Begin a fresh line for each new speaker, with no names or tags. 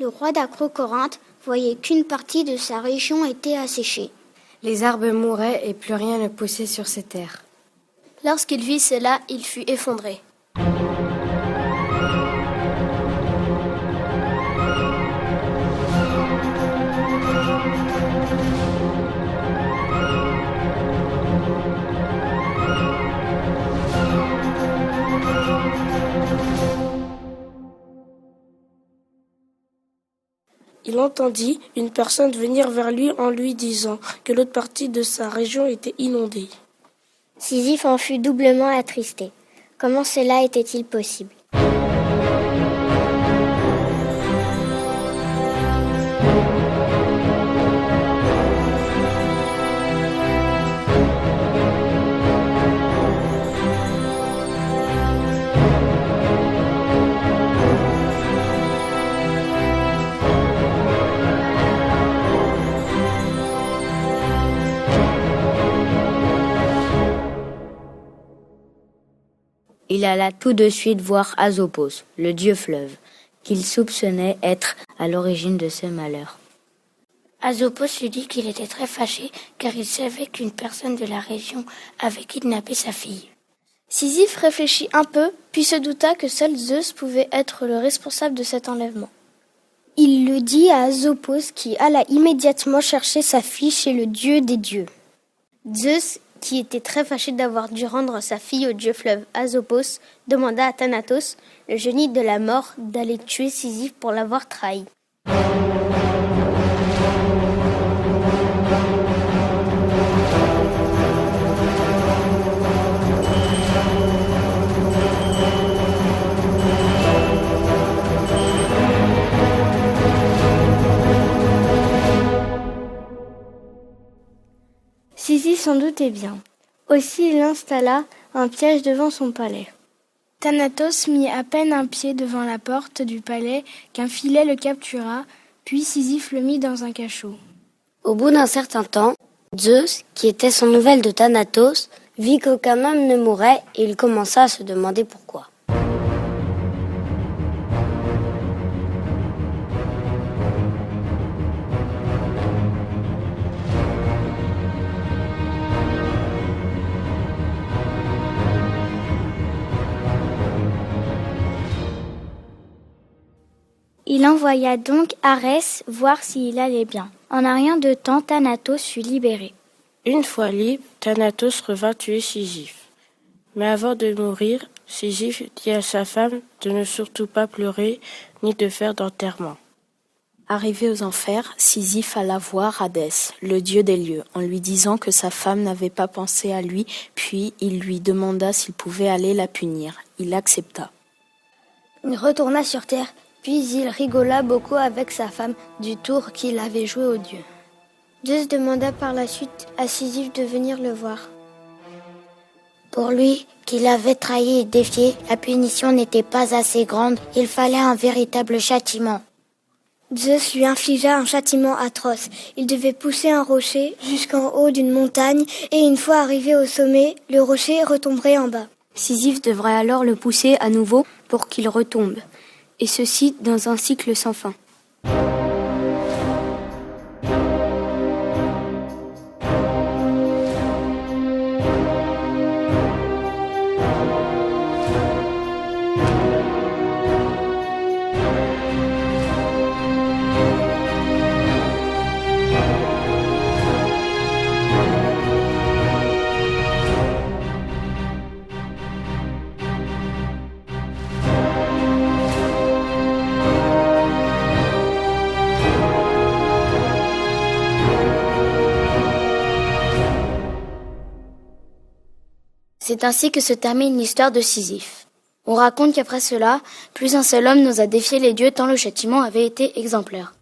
Le roi d'Acrocorinthe voyait qu'une partie de sa région était asséchée.
Les arbres mouraient et plus rien ne poussait sur ces terres.
Lorsqu'il vit cela, il fut effondré.
Il entendit une personne venir vers lui en lui disant que l'autre partie de sa région était inondée.
Sisyphe en fut doublement attristé. Comment cela était-il possible ?
Il alla tout de suite voir Asopos, le dieu fleuve, qu'il soupçonnait être à l'origine de ce malheur.
Asopos lui dit qu'il était très fâché car il savait qu'une personne de la région avait kidnappé sa fille.
Sisyphe réfléchit un peu, puis se douta que seul Zeus pouvait être le responsable de cet enlèvement. Il le dit à Asopos qui alla immédiatement chercher sa fille chez le dieu des dieux. Zeus, qui était très fâché d'avoir dû rendre sa fille au dieu fleuve Asopos, demanda à Thanatos, le génie de la mort, d'aller tuer Sisyphe pour l'avoir trahi. Sisyphe s'en doutait bien. Aussi il installa un piège devant son palais. Thanatos mit à peine un pied devant la porte du palais qu'un filet le captura, puis Sisyphe le mit dans un cachot.
Au bout d'un certain temps, Zeus, qui était sans nouvelles de Thanatos, vit qu'aucun homme ne mourait et il commença à se demander pourquoi.
Il envoya donc Arès voir s'il allait bien. En un rien de temps, Thanatos fut libéré.
Une fois libre, Thanatos revint tuer Sisyphe. Mais avant de mourir, Sisyphe dit à sa femme de ne surtout pas pleurer ni de faire d'enterrement.
Arrivé aux enfers, Sisyphe alla voir Hadès, le dieu des lieux, en lui disant que sa femme n'avait pas pensé à lui, puis il lui demanda s'il pouvait aller la punir. Il accepta.
Il retourna sur terre, puis il rigola beaucoup avec sa femme du tour qu'il avait joué au dieu. Zeus demanda par la suite à Sisyphe de venir le voir.
Pour lui, qui l'avait trahi et défié, la punition n'était pas assez grande, il fallait un véritable châtiment.
Zeus lui infligea un châtiment atroce. Il devait pousser un rocher jusqu'en haut d'une montagne et une fois arrivé au sommet, le rocher retomberait en bas.
Sisyphe devrait alors le pousser à nouveau pour qu'il retombe, et ceci dans un cycle sans fin.
C'est ainsi que se termine l'histoire de Sisyphe. On raconte qu'après cela, plus un seul homme n'osa défier les dieux tant le châtiment avait été exemplaire.